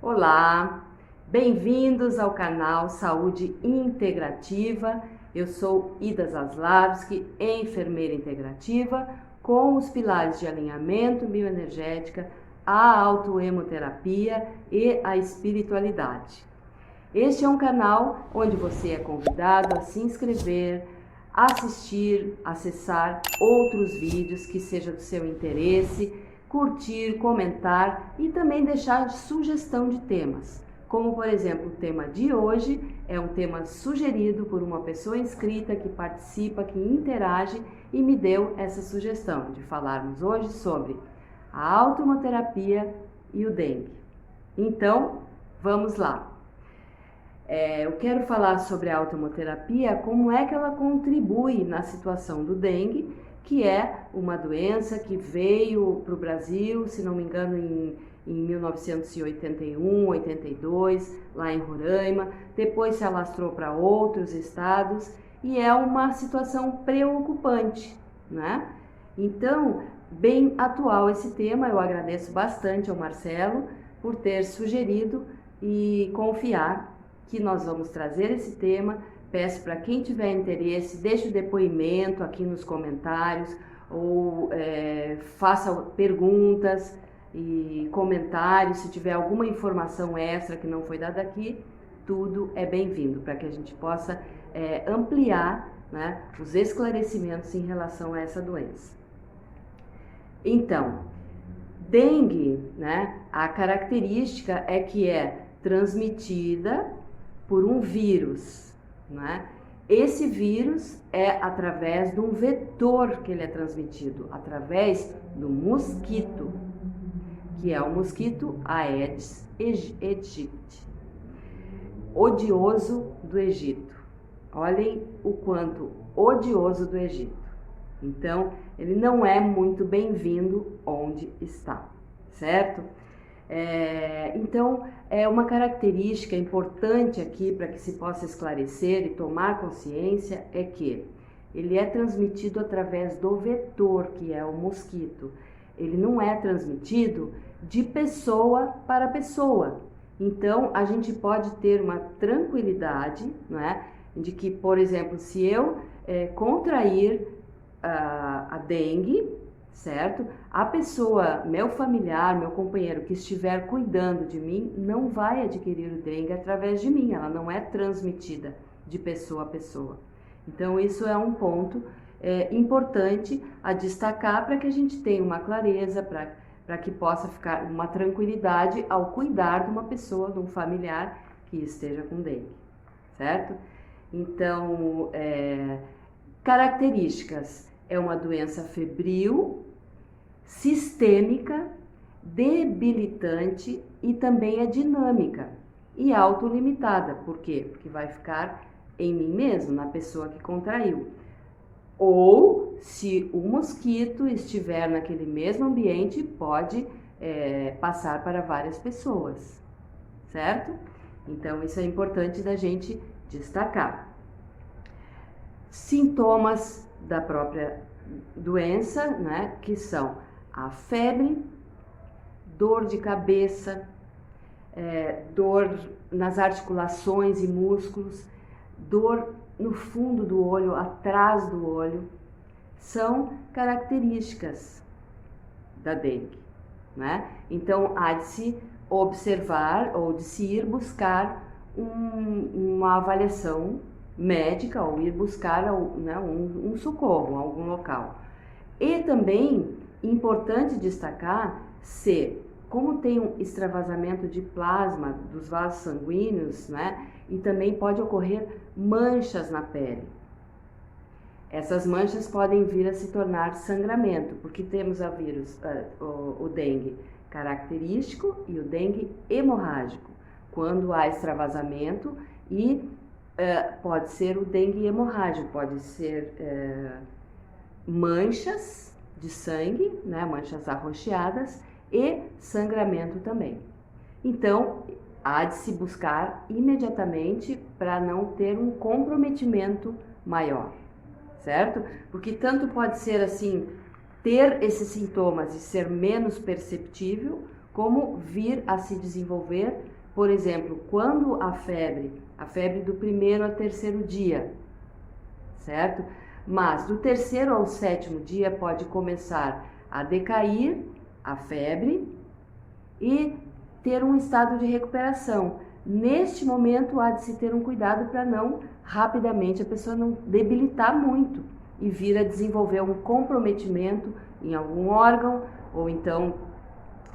Olá, bem-vindos ao canal Saúde Integrativa. Eu sou Ida Zaslavski, enfermeira integrativa, com os pilares de alinhamento bioenergética, a autoemoterapia e a espiritualidade. Este é um canal onde você é convidado a se inscrever, assistir, acessar outros vídeos que sejam do seu interesse, curtir, comentar e também deixar sugestão de temas. Como, por exemplo, o tema de hoje é um tema sugerido por uma pessoa inscrita que participa, que interage e me deu essa sugestão de falarmos hoje sobre a autoemoterapia e o dengue. Então, vamos lá. Eu quero falar sobre a autoemoterapia, como é que ela contribui na situação do dengue, que é uma doença que veio para o Brasil, se não me engano, em 1981, 82, lá em Roraima, depois se alastrou para outros estados e é uma situação preocupante, né? Então, bem atual esse tema, eu agradeço bastante ao Marcelo por ter sugerido e confiar que nós vamos trazer esse tema. Peço para quem tiver interesse, deixe o depoimento aqui nos comentários ou faça perguntas e comentários. Se tiver alguma informação extra que não foi dada aqui, tudo é bem-vindo para que a gente possa ampliar, né, os esclarecimentos em relação a essa doença. Então, dengue, né, a característica é que é transmitida por um vírus, né? Esse vírus é através de um vetor que ele é transmitido, através do mosquito, que é o mosquito Aedes aegypti, odioso do Egito. Olhem o quanto odioso do Egito. Então, ele não é muito bem-vindo onde está, certo? Então, é uma característica importante aqui para que se possa esclarecer e tomar consciência é que ele é transmitido através do vetor, que é o mosquito. Ele não é transmitido de pessoa para pessoa. Então, a gente pode ter uma tranquilidade, não é? De que, por exemplo, se eu contrair a dengue, certo? A pessoa, meu familiar, meu companheiro que estiver cuidando de mim, não vai adquirir o dengue através de mim, ela não é transmitida de pessoa a pessoa. Então, isso é um ponto importante a destacar para que a gente tenha uma clareza, para que possa ficar uma tranquilidade ao cuidar de uma pessoa, de um familiar que esteja com dengue, certo? Então, características: é uma doença febril, sistêmica, debilitante e também é dinâmica e autolimitada. Por quê? Porque vai ficar em mim mesmo, na pessoa que contraiu. Ou, se o mosquito estiver naquele mesmo ambiente, pode passar para várias pessoas, certo? Então, isso é importante da gente destacar. Sintomas da própria doença, né, que são a febre, dor de cabeça, dor nas articulações e músculos, dor no fundo do olho, atrás do olho, são características da dengue, né? Então, há de se observar ou de se ir buscar uma avaliação médica ou ir buscar, né, um socorro em algum local. E também importante destacar se, como tem um extravasamento de plasma dos vasos sanguíneos, né, e também pode ocorrer manchas na pele. Essas manchas podem vir a se tornar sangramento, porque temos o dengue característico e o dengue hemorrágico, quando há extravasamento e pode ser o dengue hemorrágico, pode ser manchas de sangue, né, manchas arroxeadas e sangramento também. Então, há de se buscar imediatamente para não ter um comprometimento maior, certo? Porque tanto pode ser assim, ter esses sintomas e ser menos perceptível, como vir a se desenvolver, por exemplo, quando a febre do 1º ao 3º dia, certo? Mas do 3º ao 7º dia pode começar a decair a febre e ter um estado de recuperação. Neste momento há de se ter um cuidado para não rapidamente a pessoa não debilitar muito e vir a desenvolver um comprometimento em algum órgão, ou então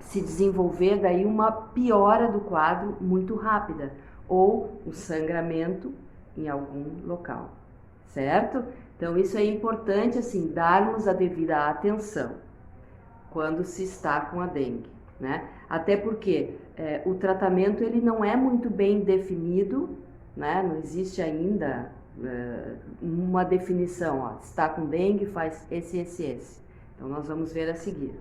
se desenvolver daí uma piora do quadro muito rápida, ou um sangramento em algum local, certo? Então isso é importante, assim, darmos a devida atenção quando se está com a dengue, né? Até porque o tratamento ele não é muito bem definido, né? Não existe ainda uma definição, ó, está com dengue, faz esse. Então nós vamos ver a seguir,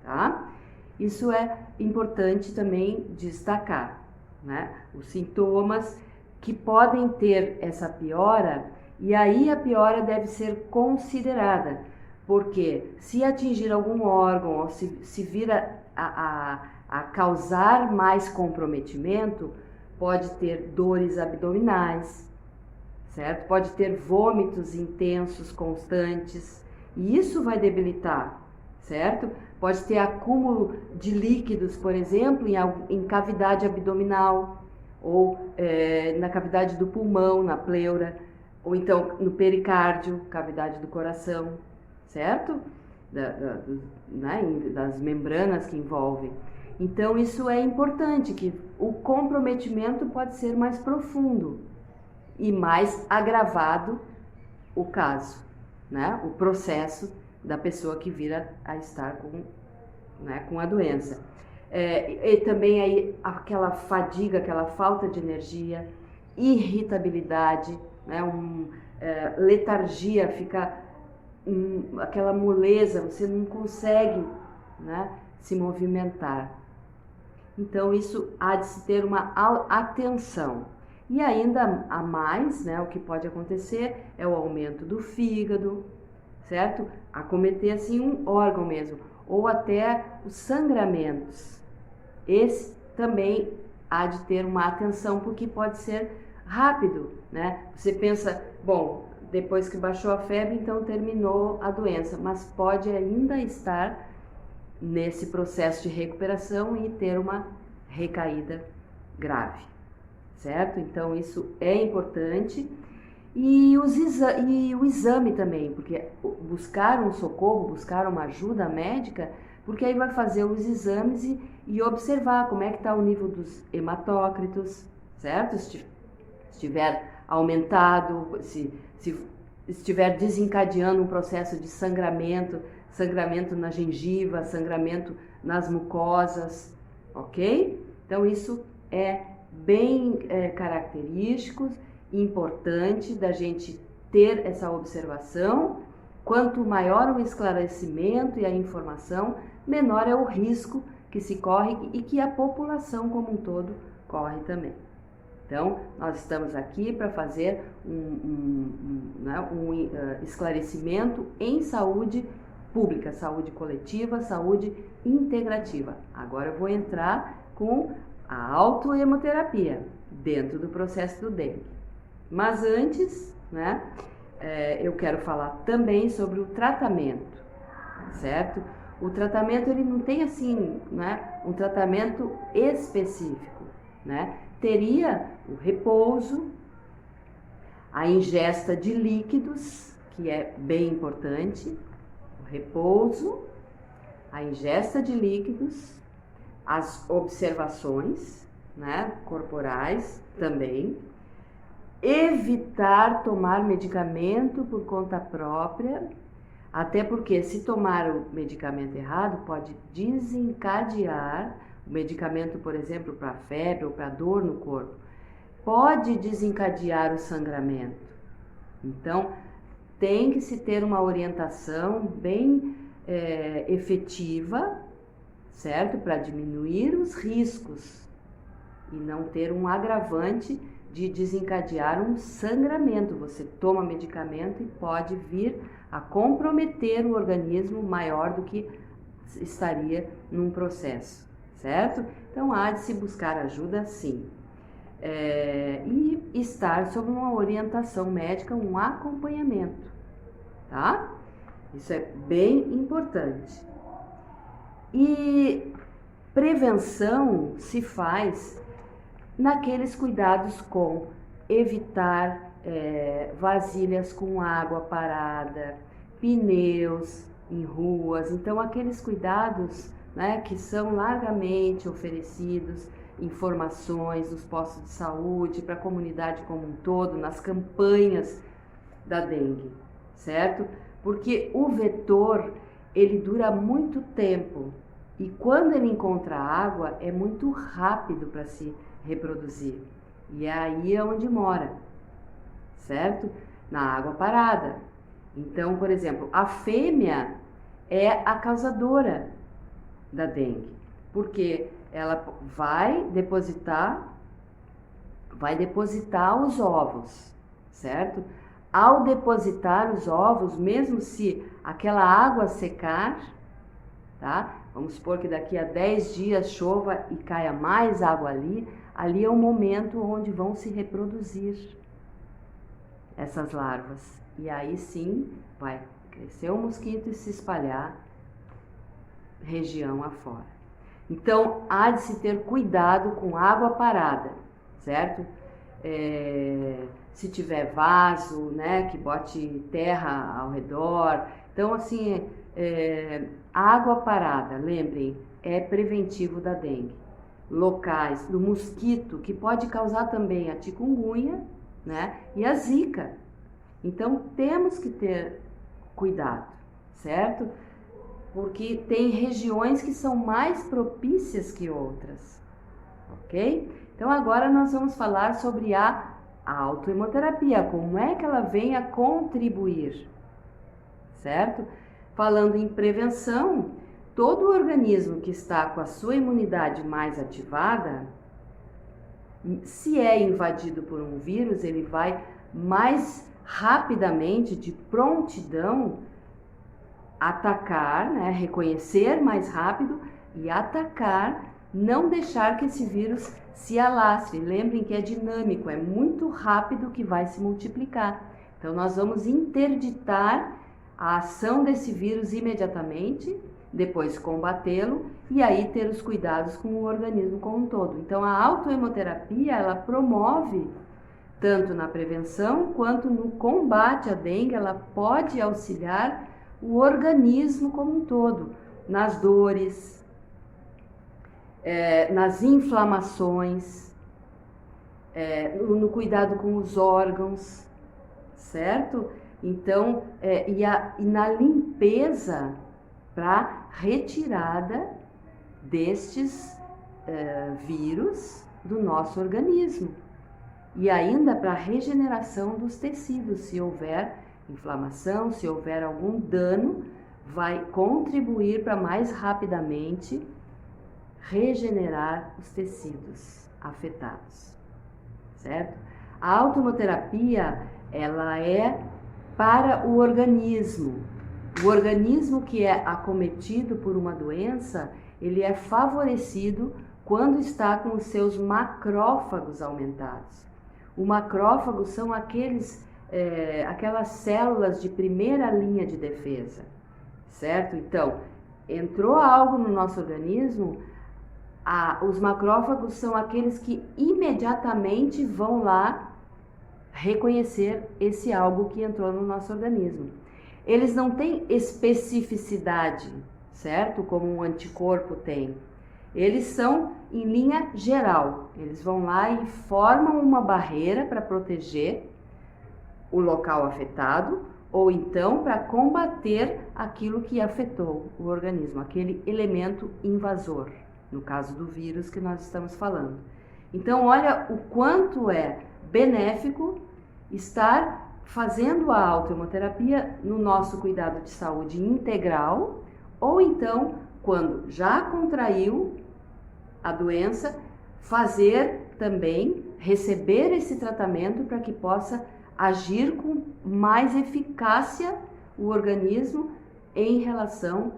tá? Isso é importante também destacar, né? Os sintomas que podem ter essa piora, e aí a piora deve ser considerada, porque se atingir algum órgão ou se vir a causar mais comprometimento, pode ter dores abdominais, certo? Pode ter vômitos intensos, constantes, e isso vai debilitar, certo? Pode ter acúmulo de líquidos, por exemplo, em cavidade abdominal, ou na cavidade do pulmão, na pleura, ou então no pericárdio, cavidade do coração, certo? Das membranas que envolvem. Então isso é importante, que o comprometimento pode ser mais profundo e mais agravado o caso, né? O processo da pessoa que vira a estar com a doença. E também aí aquela fadiga, aquela falta de energia, irritabilidade, né? Letargia, fica aquela moleza, você não consegue, né, se movimentar. Então isso há de se ter uma atenção. E ainda a mais, né, o que pode acontecer é o aumento do fígado, certo? Acometer assim um órgão mesmo, ou até os sangramentos. Esse também há de ter uma atenção, porque pode ser rápido, né? Você pensa, bom, depois que baixou a febre, então terminou a doença, mas pode ainda estar nesse processo de recuperação e ter uma recaída grave, certo? Então isso é importante. E o exame também, porque buscar um socorro, buscar uma ajuda médica, porque aí vai fazer os exames e observar como é que está o nível dos hematócritos, certo? Se estiver aumentado, se estiver desencadeando um processo de sangramento na gengiva, sangramento nas mucosas, ok? Então isso é bem característico, importante da gente ter essa observação. Quanto maior o esclarecimento e a informação, menor é o risco que se corre e que a população como um todo corre também. Então, nós estamos aqui para fazer um esclarecimento em saúde pública, saúde coletiva, saúde integrativa. Agora eu vou entrar com a autohemoterapia dentro do processo do dengue. Mas antes, né, eu quero falar também sobre o tratamento, certo? O tratamento ele não tem assim, né, um tratamento específico, né? Teria o repouso, a ingesta de líquidos, que é bem importante, o repouso, a ingesta de líquidos, as observações, né, corporais também, evitar tomar medicamento por conta própria, até porque se tomar o medicamento errado pode desencadear o medicamento, por exemplo, para febre ou para dor no corpo, pode desencadear o sangramento. Então, tem que se ter uma orientação bem efetiva, certo? Para diminuir os riscos e não ter um agravante de desencadear um sangramento. Você toma medicamento e pode vir a comprometer o organismo maior do que estaria num processo, certo? Então há de se buscar ajuda sim. E estar sob uma orientação médica, um acompanhamento, tá? Isso é bem importante. E prevenção se faz naqueles cuidados com evitar vasilhas com água parada, pneus em ruas. Então, aqueles cuidados, né, que são largamente oferecidos, informações nos postos de saúde, para a comunidade como um todo, nas campanhas da dengue, certo? Porque o vetor, ele dura muito tempo e quando ele encontra água, é muito rápido para se reproduzir. E é aí onde mora, certo? Na água parada. Então, por exemplo, a fêmea é a causadora da dengue, porque ela vai depositar os ovos, certo? Ao depositar os ovos, mesmo se aquela água secar, tá? Vamos supor que daqui a 10 dias chova e caia mais água ali é o momento onde vão se reproduzir essas larvas. E aí sim vai crescer o mosquito e se espalhar região afora. Então, há de se ter cuidado com água parada, certo? Se tiver vaso, né, que bote terra ao redor. Então, assim, água parada, lembrem, é preventivo da dengue. Locais do mosquito, que pode causar também a chikungunya, né, e a zika. Então, temos que ter cuidado, certo? Porque tem regiões que são mais propícias que outras, ok? Então, agora nós vamos falar sobre a autohemoterapia, como é que ela vem a contribuir, certo? Falando em prevenção, todo organismo que está com a sua imunidade mais ativada, se é invadido por um vírus, ele vai mais rapidamente, de prontidão, atacar, né, reconhecer mais rápido e atacar, não deixar que esse vírus se alastre. Lembrem que é dinâmico, é muito rápido que vai se multiplicar. Então nós vamos interditar a ação desse vírus imediatamente, depois combatê-lo e aí ter os cuidados com o organismo como um todo. Então a autohemoterapia, ela promove tanto na prevenção quanto no combate à dengue, ela pode auxiliar o organismo como um todo, nas dores, nas inflamações, no cuidado com os órgãos, certo? Então, e na limpeza para retirada destes vírus do nosso organismo. E ainda para a regeneração dos tecidos, se houver inflamação, se houver algum dano, vai contribuir para mais rapidamente regenerar os tecidos afetados, certo? A autohemoterapia, ela é para o organismo. O organismo que é acometido por uma doença, ele é favorecido quando está com os seus macrófagos aumentados. O macrófago são aquelas células de primeira linha de defesa, certo? Então, entrou algo no nosso organismo, os macrófagos são aqueles que imediatamente vão lá reconhecer esse algo que entrou no nosso organismo. Eles não têm especificidade, certo? Como um anticorpo tem. Eles são em linha geral. Eles vão lá e formam uma barreira para proteger o local afetado ou então para combater aquilo que afetou o organismo, aquele elemento invasor, no caso do vírus que nós estamos falando. Então, olha o quanto é benéfico estar fazendo a autohemoterapia no nosso cuidado de saúde integral, ou então, quando já contraiu a doença, fazer também, receber esse tratamento para que possa agir com mais eficácia o organismo em relação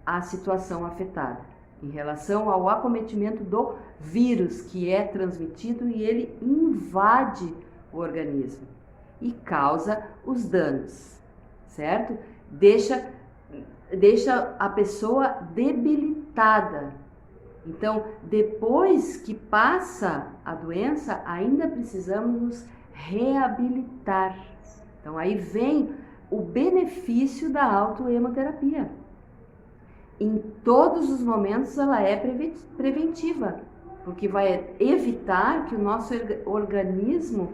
à situação afetada, em relação ao acometimento do vírus que é transmitido e ele invade o organismo e causa os danos, certo? Deixa a pessoa debilitada. Então, depois que passa a doença, ainda precisamos nos reabilitar. Então, aí vem o benefício da autohemoterapia. Em todos os momentos ela é preventiva, porque vai evitar que o nosso organismo,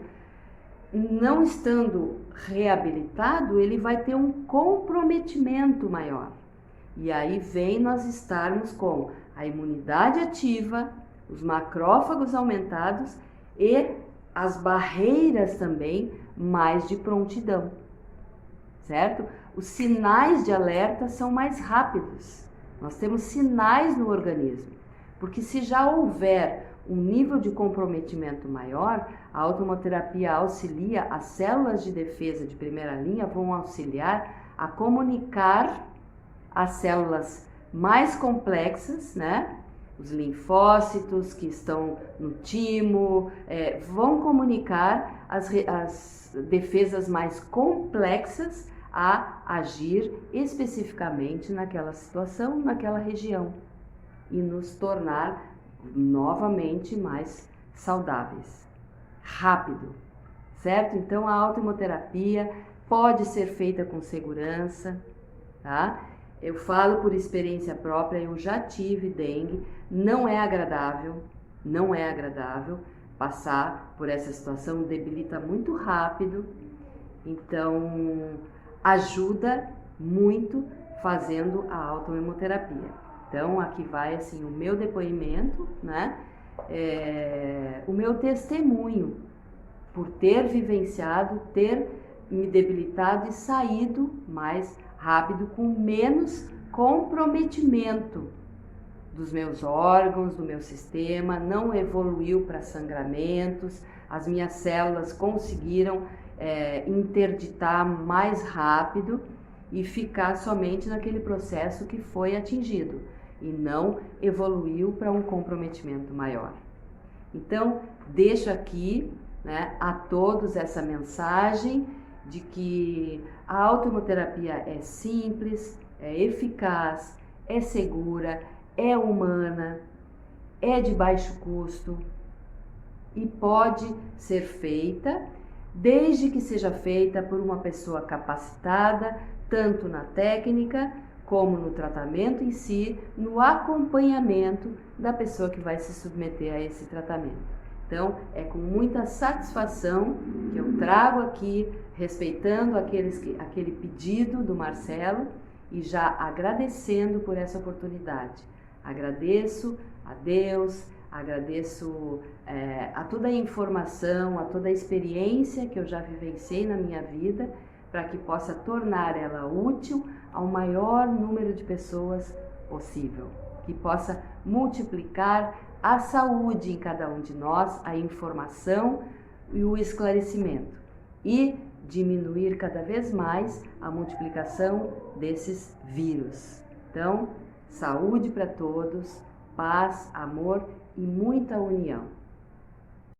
não estando reabilitado, ele vai ter um comprometimento maior. E aí vem nós estarmos com a imunidade ativa, os macrófagos aumentados e as barreiras também mais de prontidão, certo? Os sinais de alerta são mais rápidos. Nós temos sinais no organismo, porque se já houver um nível de comprometimento maior, a autohemoterapia auxilia, as células de defesa de primeira linha vão auxiliar a comunicar as células mais complexas, né? Os linfócitos que estão no timo, vão comunicar as defesas mais complexas a agir especificamente naquela situação, naquela região e nos tornar novamente mais saudáveis. Rápido, certo? Então a autohemoterapia pode ser feita com segurança, tá? Eu falo por experiência própria, eu já tive dengue, não é agradável passar por essa situação, debilita muito rápido, então ajuda muito fazendo a autohemoterapia. Então aqui vai assim o meu depoimento, né? O meu testemunho por ter vivenciado, ter me debilitado e saído mais rápido, com menos comprometimento dos meus órgãos, do meu sistema, não evoluiu para sangramentos, as minhas células conseguiram interditar mais rápido e ficar somente naquele processo que foi atingido e não evoluiu para um comprometimento maior. Então, deixo aqui, né, a todos essa mensagem de que a autohemoterapia é simples, é eficaz, é segura, é humana, é de baixo custo e pode ser feita desde que seja feita por uma pessoa capacitada, tanto na técnica como no tratamento em si, no acompanhamento da pessoa que vai se submeter a esse tratamento. Então, é com muita satisfação que eu trago aqui, respeitando aquele pedido do Marcelo e já agradecendo por essa oportunidade. Agradeço a Deus, agradeço a toda a informação, a toda a experiência que eu já vivenciei na minha vida, para que possa tornar ela útil ao maior número de pessoas possível, que possa multiplicar a saúde em cada um de nós, a informação e o esclarecimento, e diminuir cada vez mais a multiplicação desses vírus. Então, saúde para todos, paz, amor e muita união.